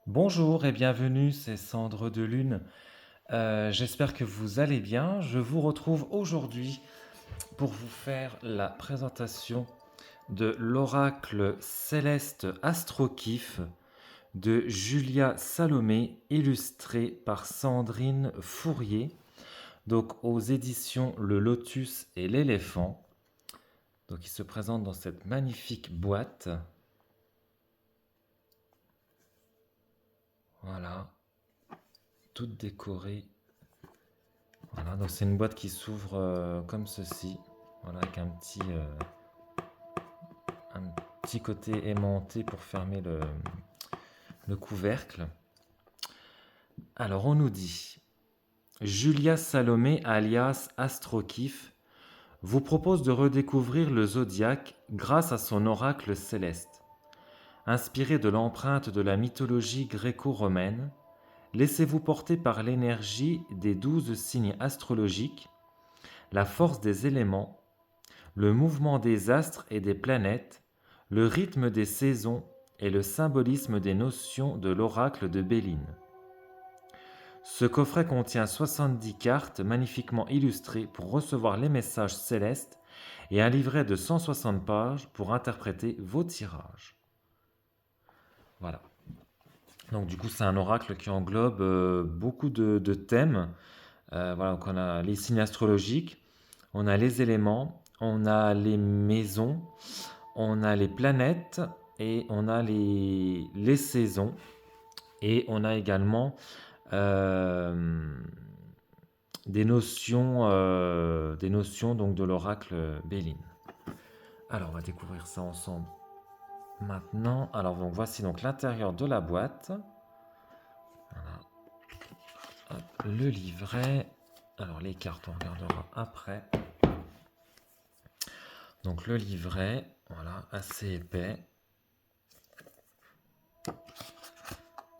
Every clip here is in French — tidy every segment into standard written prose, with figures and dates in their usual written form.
Bonjour et bienvenue, c'est Cendre de Lune. J'espère que vous allez bien. Je vous retrouve aujourd'hui pour vous faire la présentation de l'oracle céleste Astrokif de Julia Salomé, illustré par Sandrine Fourier, donc aux éditions Le Lotus et l'Éléphant. Donc il se présente dans cette magnifique boîte. Voilà, toute décorée. Voilà, donc c'est une boîte qui s'ouvre comme ceci, voilà, avec un petit côté aimanté pour fermer le couvercle. Alors on nous dit, Julia Salomé alias Astrokif vous propose de redécouvrir le zodiaque grâce à son oracle céleste. Inspiré de l'empreinte de la mythologie gréco-romaine, laissez-vous porter par l'énergie des 12 signes astrologiques, la force des éléments, le mouvement des astres et des planètes, le rythme des saisons et le symbolisme des notions de l'oracle de Béline. Ce coffret contient 70 cartes magnifiquement illustrées pour recevoir les messages célestes et un livret de 160 pages pour interpréter vos tirages. Voilà. Donc du coup, c'est un oracle qui englobe beaucoup de thèmes. Voilà, donc on a les signes astrologiques, on a les éléments, on a les maisons, on a les planètes et on a les saisons. Et on a également euh, des notions donc de l'oracle Béline. Alors on va découvrir ça ensemble maintenant. Alors donc, voici donc l'intérieur de la boîte. Voilà. Hop, le livret. Alors les cartes on regardera après. Donc le livret, voilà, assez épais.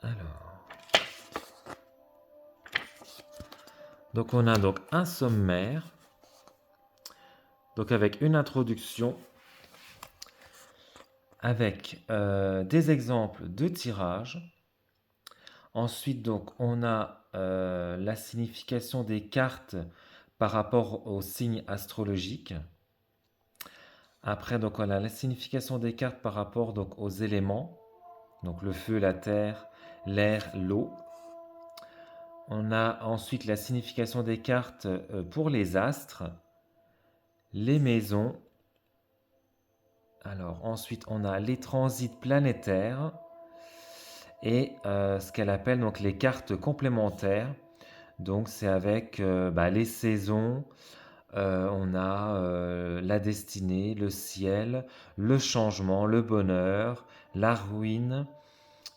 Alors, donc on a donc un sommaire, donc avec une introduction, avec des exemples de tirage. Ensuite, donc, on a la signification des cartes par rapport aux signes astrologiques. Après, donc, on a la signification des cartes par rapport donc, aux éléments, donc le feu, la terre, l'air, l'eau. On a ensuite la signification des cartes pour les astres, les maisons. Alors ensuite, on a les transits planétaires et ce qu'elle appelle donc les cartes complémentaires. Donc c'est avec les saisons, on a la destinée, le ciel, le changement, le bonheur, la ruine,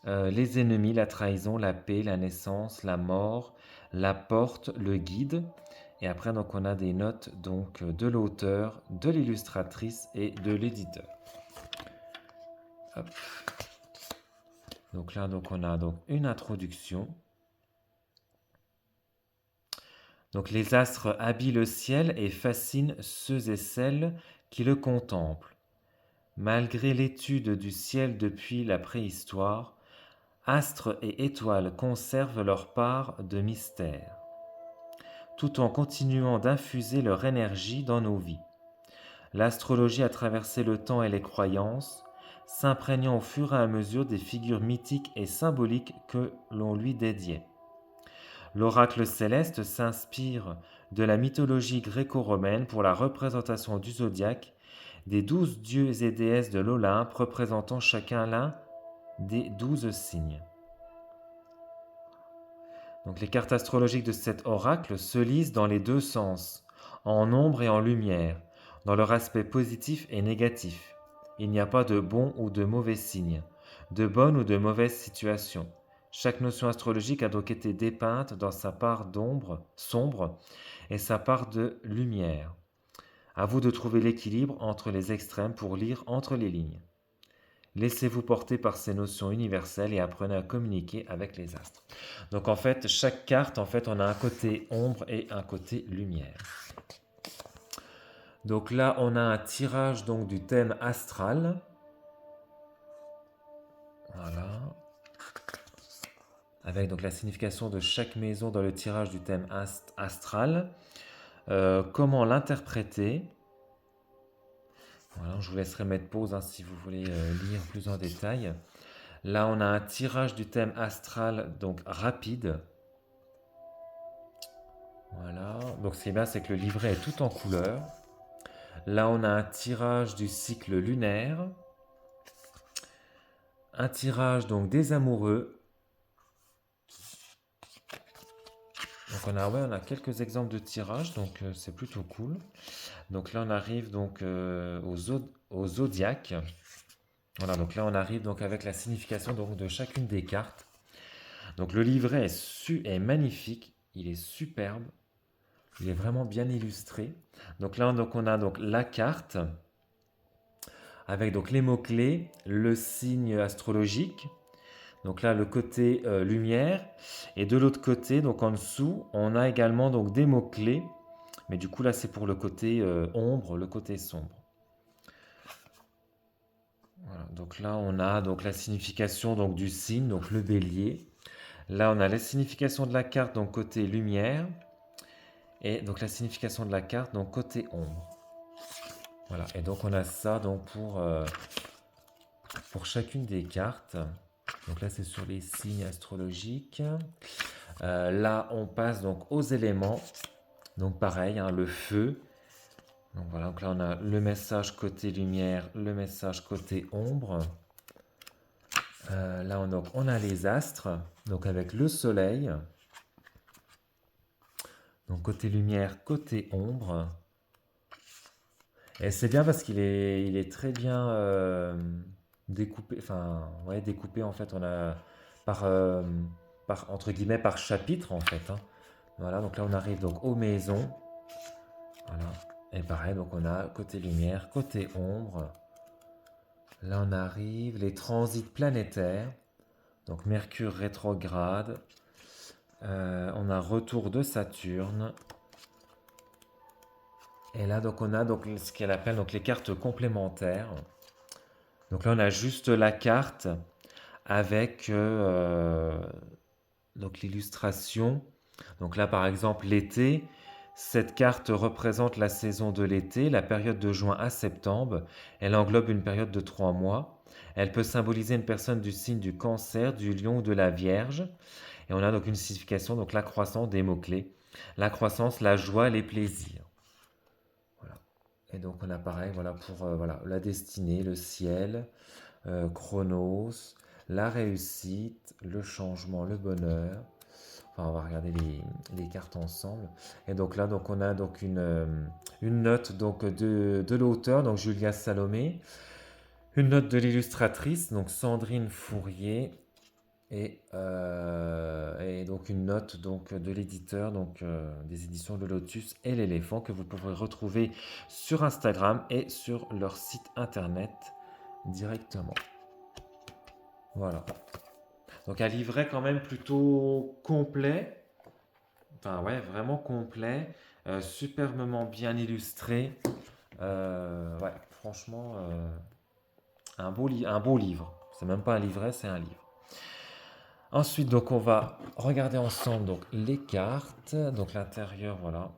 les ennemis, la trahison, la paix, la naissance, la mort, la porte, le guide. Et après, donc, on a des notes donc, de l'auteur, de l'illustratrice et de l'éditeur. Hop. Donc là, donc, on a donc, une introduction. Donc les astres habillent le ciel et fascinent ceux et celles qui le contemplent. Malgré l'étude du ciel depuis la préhistoire, astres et étoiles conservent leur part de mystère, tout en continuant d'infuser leur énergie dans nos vies. L'astrologie a traversé le temps et les croyances, s'imprégnant au fur et à mesure des figures mythiques et symboliques que l'on lui dédiait. L'oracle céleste s'inspire de la mythologie gréco-romaine pour la représentation du zodiaque, des 12 dieux et déesses de l'Olympe représentant chacun l'un des 12 signes. Donc les cartes astrologiques de cet oracle se lisent dans les deux sens, en ombre et en lumière, dans leur aspect positif et négatif. Il n'y a pas de bon ou de mauvais signes, de bonne ou de mauvaise situation. Chaque notion astrologique a donc été dépeinte dans sa part d'ombre, sombre, et sa part de lumière. À vous de trouver l'équilibre entre les extrêmes pour lire entre les lignes. Laissez-vous porter par ces notions universelles et apprenez à communiquer avec les astres. Donc en fait, chaque carte, en fait, on a un côté ombre et un côté lumière. Donc là, on a un tirage donc du thème astral. Voilà. avec donc la signification de chaque maison dans le tirage du thème astral. Comment l'interpréter? Voilà, je vous laisserai mettre pause hein, si vous voulez lire plus en détail. Là, on a un tirage du thème astral, donc rapide. Voilà, donc ce qui est bien, c'est que le livret est tout en couleur. Là, on a un tirage du cycle lunaire. Un tirage donc des amoureux. Donc on a quelques exemples de tirages, donc c'est plutôt cool. Donc là, on arrive donc au zodiaque. Voilà, donc là, on arrive donc avec la signification donc, de chacune des cartes. Donc le livret est magnifique, il est superbe, il est vraiment bien illustré. Donc là, on a donc la carte avec donc les mots-clés, le signe astrologique. Donc là, le côté lumière. Et de l'autre côté, donc en dessous, on a également donc des mots-clés. Mais du coup, là, c'est pour le côté ombre, le côté sombre. Voilà, donc là, on a donc la signification donc, du signe, donc le bélier. Là, on a la signification de la carte, donc côté lumière. Et donc la signification de la carte, donc côté ombre. Voilà, et donc on a ça donc pour chacune des cartes. Donc là, c'est sur les signes astrologiques. Là, on passe donc aux éléments. Donc pareil, hein, le feu. Donc voilà, donc là, on a le message côté lumière, le message côté ombre. Là, on a les astres, donc avec le soleil. Donc côté lumière, côté ombre. Et c'est bien parce il est très bien découpé. Enfin, ouais, découpé en fait. On a par, entre guillemets par chapitre en fait. Hein. Voilà, donc là on arrive donc aux maisons. Voilà. Et pareil, donc on a côté lumière, côté ombre. Là on arrive les transits planétaires. Donc Mercure rétrograde. On a retour de Saturne. Et là, donc, on a donc, ce qu'elle appelle donc, les cartes complémentaires. Donc là, on a juste la carte avec donc l'illustration. Donc là, par exemple, l'été. Cette carte représente la saison de l'été, la période de juin à septembre. Elle englobe une période de 3 mois. Elle peut symboliser une personne du signe du Cancer, du Lion ou de la Vierge. Et on a donc une signification, donc la croissance des mots-clés. La croissance, la joie, les plaisirs. Voilà. Et donc on a pareil voilà, pour voilà, la destinée, le ciel, Chronos, la réussite, le changement, le bonheur. Enfin, on va regarder les cartes ensemble. Et donc là, donc, on a donc une note donc, de l'auteur, donc Julia Salomé, une note de l'illustratrice, donc Sandrine Fourier, et donc une note donc, de l'éditeur donc, des éditions Le Lotus et l'Éléphant que vous pourrez retrouver sur Instagram et sur leur site internet directement. Voilà. Donc un livret quand même plutôt complet. Enfin ouais, vraiment complet. Superbement bien illustré. Ouais, franchement, un beau livre. C'est même pas un livret, c'est un livre. Ensuite, donc on va regarder ensemble donc, les cartes. Donc l'intérieur, voilà.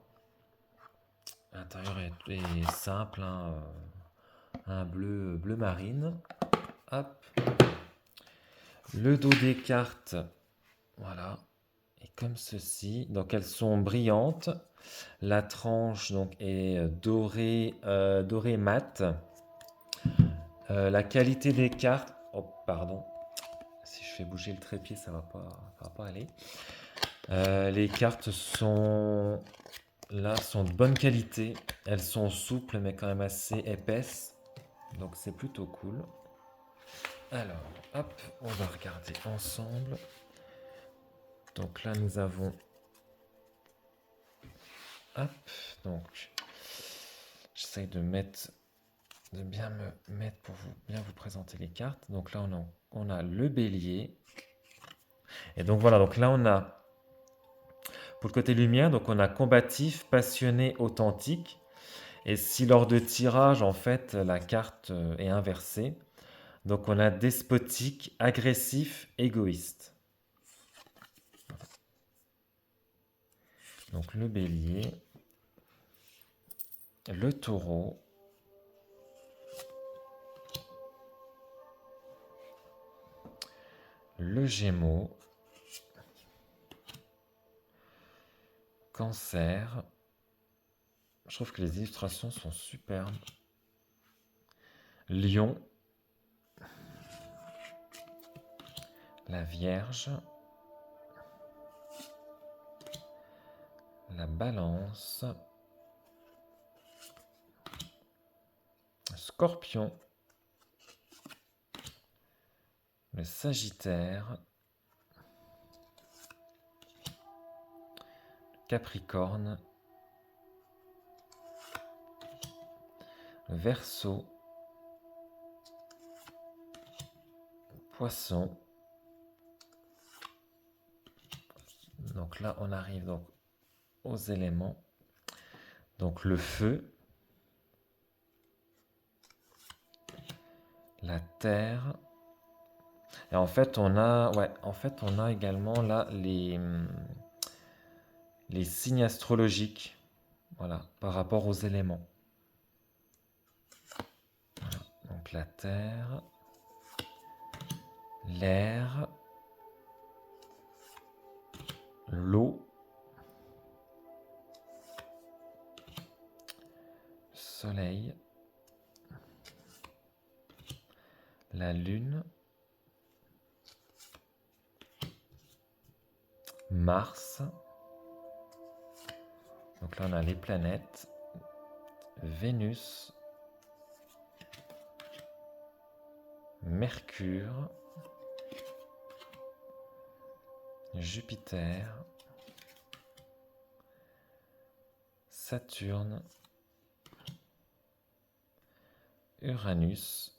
L'intérieur est simple, hein, un bleu marine. Hop. Le dos des cartes, voilà, est comme ceci. Donc elles sont brillantes. La tranche donc est dorée mat. La qualité des cartes, oh pardon, si je fais bouger le trépied, ça va pas aller. Les cartes sont de bonne qualité. Elles sont souples mais quand même assez épaisses. Donc c'est plutôt cool. Alors, hop, on va regarder ensemble. Donc là, nous avons... Hop, donc... J'essaye de bien me mettre pour bien vous présenter les cartes. Donc là, on a le bélier. Et donc voilà, donc là, on a... Pour le côté lumière, donc on a combatif, passionné, authentique. Et si lors de tirage, en fait, la carte est inversée, donc on a despotique, agressif, égoïste. Donc le bélier, le taureau, le gémeaux, cancer. Je trouve que les illustrations sont superbes. Lion, la Vierge, la Balance, Scorpion, le Sagittaire, Capricorne, le Verseau, Poisson. Donc là, on arrive donc aux éléments. Donc le feu, la terre. Et en fait, on a également là les signes astrologiques, voilà, par rapport aux éléments. Voilà. Donc la terre, l'air, l'eau, le soleil, la lune, Mars. Donc là, on a les planètes, Vénus, Mercure, Jupiter, Saturne, Uranus,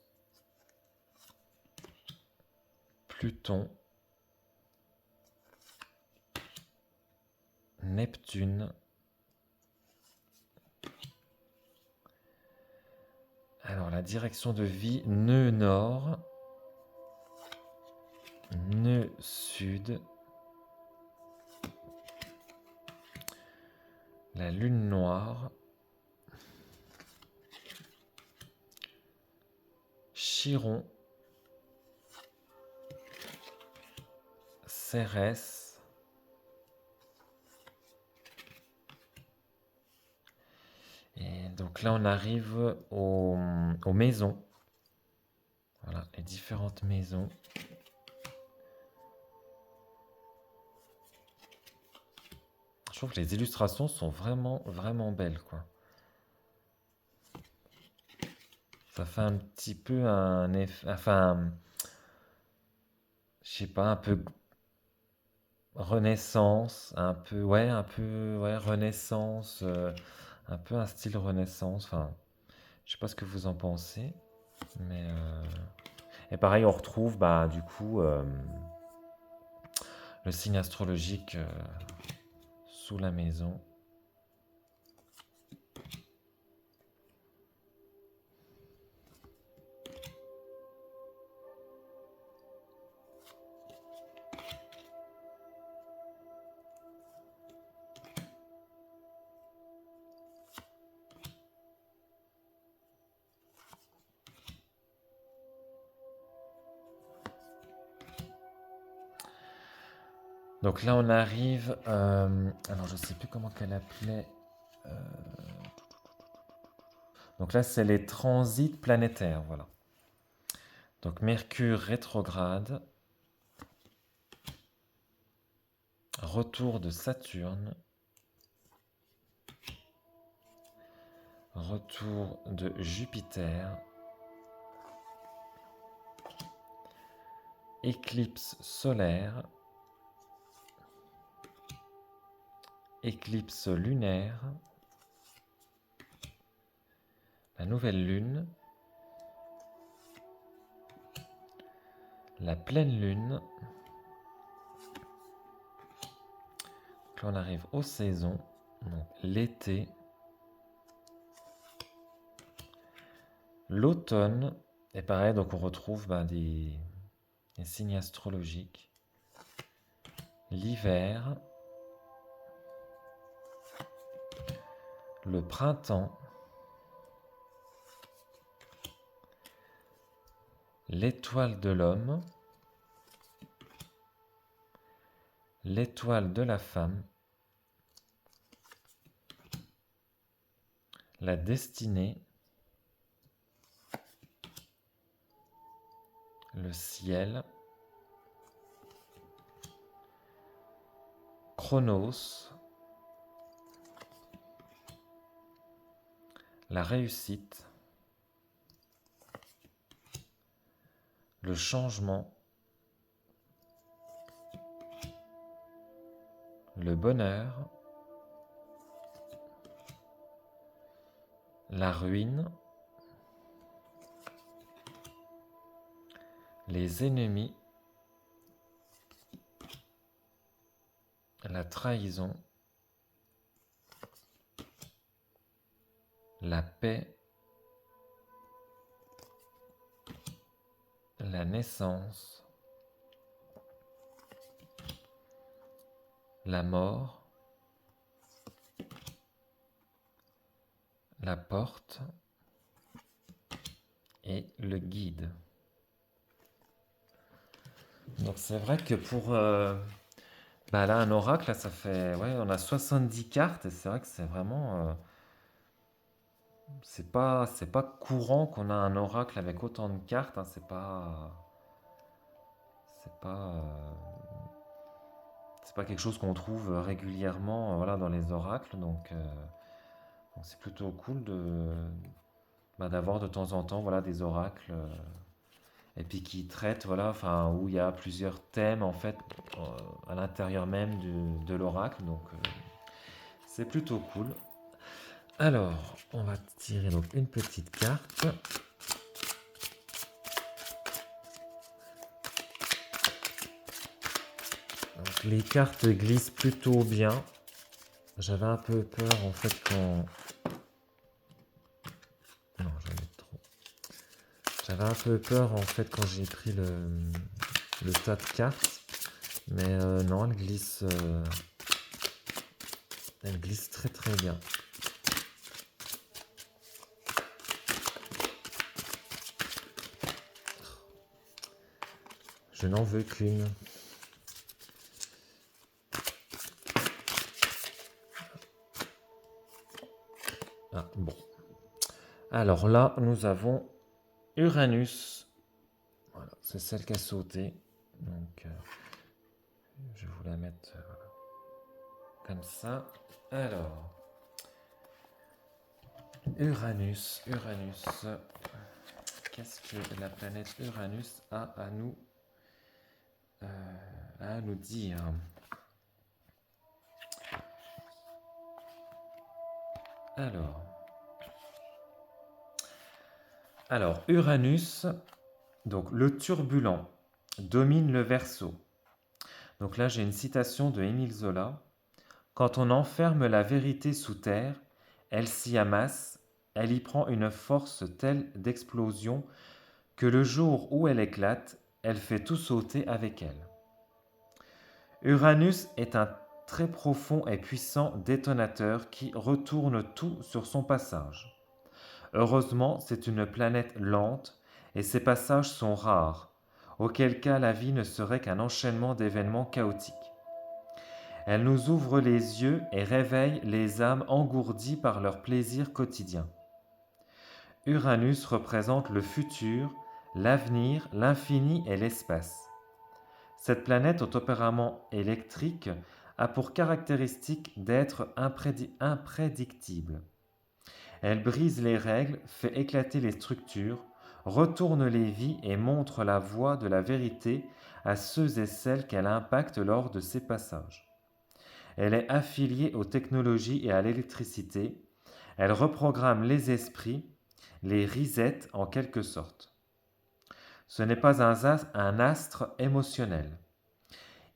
Pluton, Neptune, alors la direction de vie, nœud nord, nœud sud, la lune noire, Chiron, Cérès, et donc là on arrive aux maisons. Voilà, les différentes maisons. Je trouve que les illustrations sont vraiment, vraiment belles, quoi. Ça fait un petit peu un effet, enfin, je sais pas, un peu Renaissance, ouais, Renaissance, un peu un style Renaissance. Enfin, je sais pas ce que vous en pensez, mais et pareil, on retrouve, bah, du coup, le signe astrologique sous la maison. Donc là, on arrive. Alors, je sais plus comment qu'elle appelait. Donc là, c'est les transits planétaires, voilà. Donc Mercure rétrograde, retour de Saturne, retour de Jupiter, éclipse solaire, éclipse lunaire, la nouvelle lune, la pleine lune. Donc là, on arrive aux saisons, donc l'été, l'automne, et pareil, donc on retrouve des signes astrologiques, l'hiver, le printemps, l'étoile de l'homme, l'étoile de la femme, la destinée, le ciel, Chronos, la réussite, le changement, le bonheur, la ruine, les ennemis, la trahison, la paix, la naissance, la mort, la porte et le guide. Donc c'est vrai que pour là un oracle, là, ça fait on a 70 cartes et c'est vrai que c'est vraiment c'est pas courant qu'on a un oracle avec autant de cartes, hein, c'est pas quelque chose qu'on trouve régulièrement voilà, dans les oracles, donc c'est plutôt cool d'avoir de temps en temps voilà, des oracles et puis qui traitent, voilà, enfin, où il y a plusieurs thèmes en fait à l'intérieur même de l'oracle, donc c'est plutôt cool. Alors, on va tirer donc une petite carte. Donc, les cartes glissent plutôt bien. J'avais un peu peur en fait quand... Non, j'en ai trop. J'avais un peu peur en fait quand j'ai pris le tas de cartes. Mais non, elle glisse très très bien. Je n'en veux qu'une. Ah, bon. Alors là, nous avons Uranus. Voilà, c'est celle qui a sauté. Donc, je vais vous la mettre comme ça. Alors, Uranus. Qu'est-ce que la planète Uranus a à nous dire? Alors, Uranus, donc le turbulent, domine le Verseau. Donc là, j'ai une citation de Émile Zola. Quand on enferme la vérité sous terre, elle s'y amasse, elle y prend une force telle d'explosion que le jour où elle éclate, elle fait tout sauter avec elle. Uranus est un très profond et puissant détonateur qui retourne tout sur son passage. Heureusement, c'est une planète lente et ses passages sont rares, auquel cas la vie ne serait qu'un enchaînement d'événements chaotiques. Elle nous ouvre les yeux et réveille les âmes engourdies par leurs plaisirs quotidiens. Uranus représente le futur, l'avenir, l'infini et l'espace. Cette planète au tempérament électrique a pour caractéristique d'être imprédictible. Elle brise les règles, fait éclater les structures, retourne les vies et montre la voie de la vérité à ceux et celles qu'elle impacte lors de ses passages. Elle est affiliée aux technologies et à l'électricité. Elle reprogramme les esprits, les reset en quelque sorte. Ce n'est pas un astre émotionnel.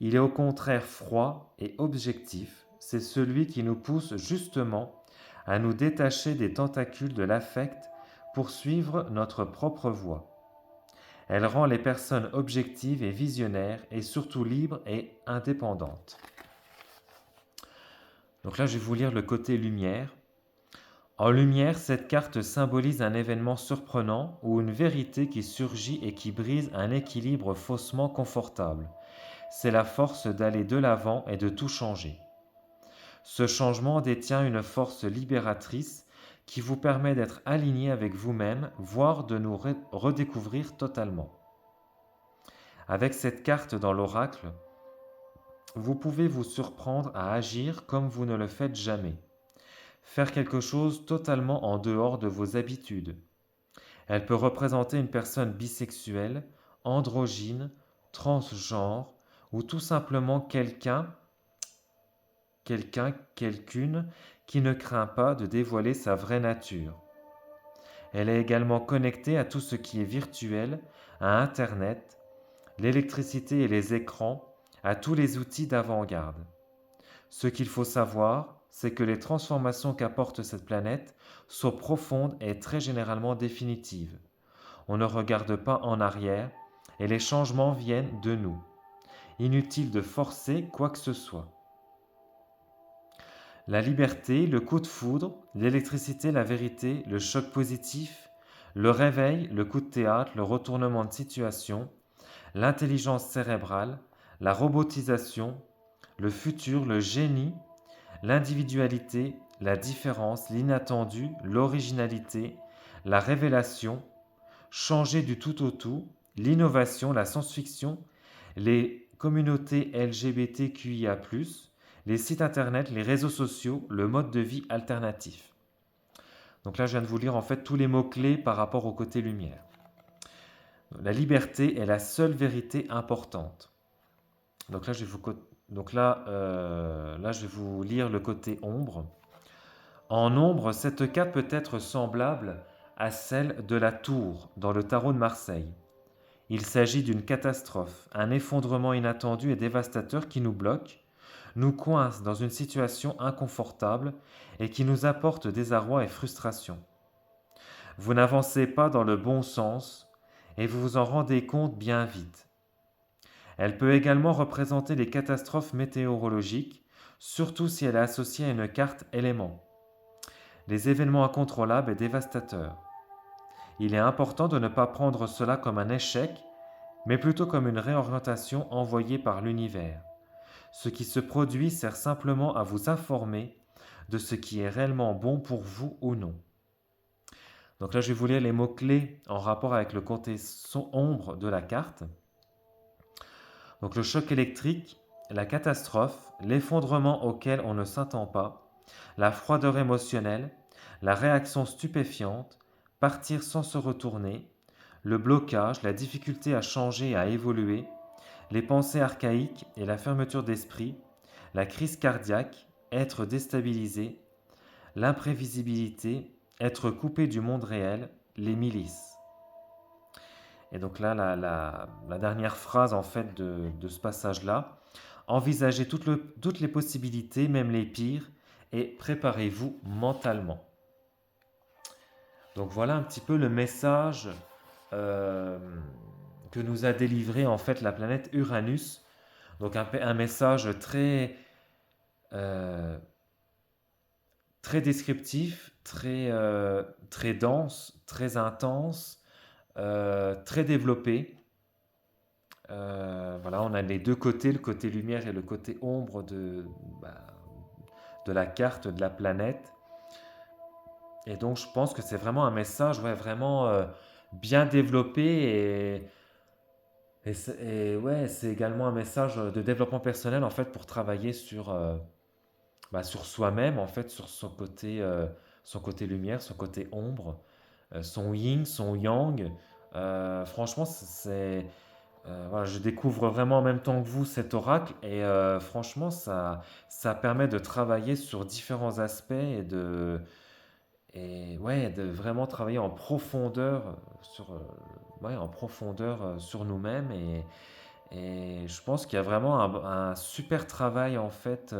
Il est au contraire froid et objectif. C'est celui qui nous pousse justement à nous détacher des tentacules de l'affect pour suivre notre propre voie. Elle rend les personnes objectives et visionnaires et surtout libres et indépendantes. Donc là, je vais vous lire le côté lumière. En lumière, cette carte symbolise un événement surprenant ou une vérité qui surgit et qui brise un équilibre faussement confortable. C'est la force d'aller de l'avant et de tout changer. Ce changement détient une force libératrice qui vous permet d'être aligné avec vous-même, voire de nous redécouvrir totalement. Avec cette carte dans l'oracle, vous pouvez vous surprendre à agir comme vous ne le faites jamais. Faire quelque chose totalement en dehors de vos habitudes. Elle peut représenter une personne bisexuelle, androgyne, transgenre ou tout simplement quelqu'une qui ne craint pas de dévoiler sa vraie nature. Elle est également connectée à tout ce qui est virtuel, à Internet, l'électricité et les écrans, à tous les outils d'avant-garde. Ce qu'il faut savoir, c'est que les transformations qu'apporte cette planète sont profondes et très généralement définitives. On ne regarde pas en arrière et les changements viennent de nous. Inutile de forcer quoi que ce soit. La liberté, le coup de foudre, l'électricité, la vérité, le choc positif, le réveil, le coup de théâtre, le retournement de situation, l'intelligence cérébrale, la robotisation, le futur, le génie, l'individualité, la différence, l'inattendu, l'originalité, la révélation, changer du tout au tout, l'innovation, la science-fiction, les communautés LGBTQIA+, les sites internet, les réseaux sociaux, le mode de vie alternatif. Donc là, je viens de vous lire en fait tous les mots-clés par rapport au côté lumière. La liberté est la seule vérité importante. Donc là, je vais vous lire le côté ombre. En ombre, cette carte peut être semblable à celle de la tour dans le tarot de Marseille. Il s'agit d'une catastrophe, un effondrement inattendu et dévastateur qui nous bloque, nous coince dans une situation inconfortable et qui nous apporte désarroi et frustration. Vous n'avancez pas dans le bon sens et vous vous en rendez compte bien vite. Elle peut également représenter les catastrophes météorologiques, surtout si elle est associée à une carte élément. Les événements incontrôlables et dévastateurs. Il est important de ne pas prendre cela comme un échec, mais plutôt comme une réorientation envoyée par l'univers. Ce qui se produit sert simplement à vous informer de ce qui est réellement bon pour vous ou non. Donc là, je vais vous lire les mots-clés en rapport avec le côté ombre de la carte. Donc le choc électrique, la catastrophe, l'effondrement auquel on ne s'attend pas, la froideur émotionnelle, la réaction stupéfiante, partir sans se retourner, le blocage, la difficulté à changer et à évoluer, les pensées archaïques et la fermeture d'esprit, la crise cardiaque, être déstabilisé, l'imprévisibilité, être coupé du monde réel, les milices. Et donc là, la dernière phrase en fait de ce passage-là, envisagez toutes les possibilités, même les pires, et préparez-vous mentalement. Donc voilà un petit peu le message euh, que nous a délivré en fait la planète Uranus. Donc un message euh, très descriptif, très dense, très intense, très développé. Voilà, on a les deux côtés, le côté lumière et le côté ombre de la carte de la planète. Et donc je pense que c'est vraiment un message vraiment bien développé ouais, c'est également un message de développement personnel en fait pour travailler sur soi-même en fait, sur son côté lumière, son côté ombre, son yin, son yang. Franchement, voilà, je découvre vraiment en même temps que vous cet oracle et franchement, ça permet de travailler sur différents aspects et ouais, de vraiment travailler en profondeur sur nous-mêmes et je pense qu'il y a vraiment un super travail en fait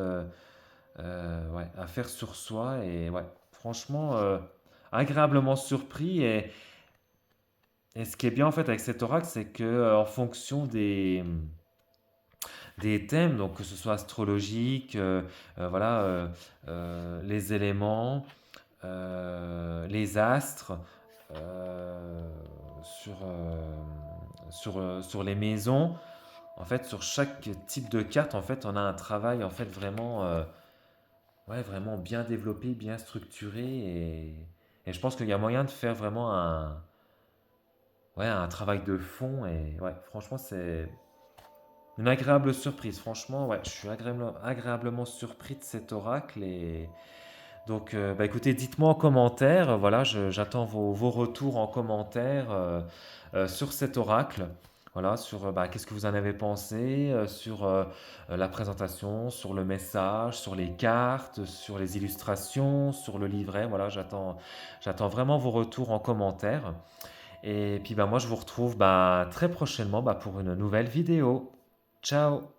ouais, à faire sur soi et ouais, franchement agréablement surpris et ce qui est bien en fait avec cet oracle, c'est que en fonction des thèmes, donc que ce soit astrologique, voilà, les éléments, les astres, euh, sur, sur les maisons. En fait, sur chaque type de carte, en fait, on a un travail en fait vraiment, ouais, vraiment bien développé, bien structuré et je pense qu'il y a moyen de faire vraiment ouais, un travail de fond et ouais, franchement, c'est une agréable surprise. Franchement, ouais, je suis agréablement surpris de cet oracle et donc, bah, écoutez, dites-moi en commentaire, voilà, j'attends vos retours en commentaire sur cet oracle. Voilà, sur bah, qu'est-ce que vous en avez pensé, sur la présentation, sur le message, sur les cartes, sur les illustrations, sur le livret. Voilà, j'attends vraiment vos retours en commentaire. Et puis bah, moi, je vous retrouve bah, très prochainement bah, pour une nouvelle vidéo. Ciao!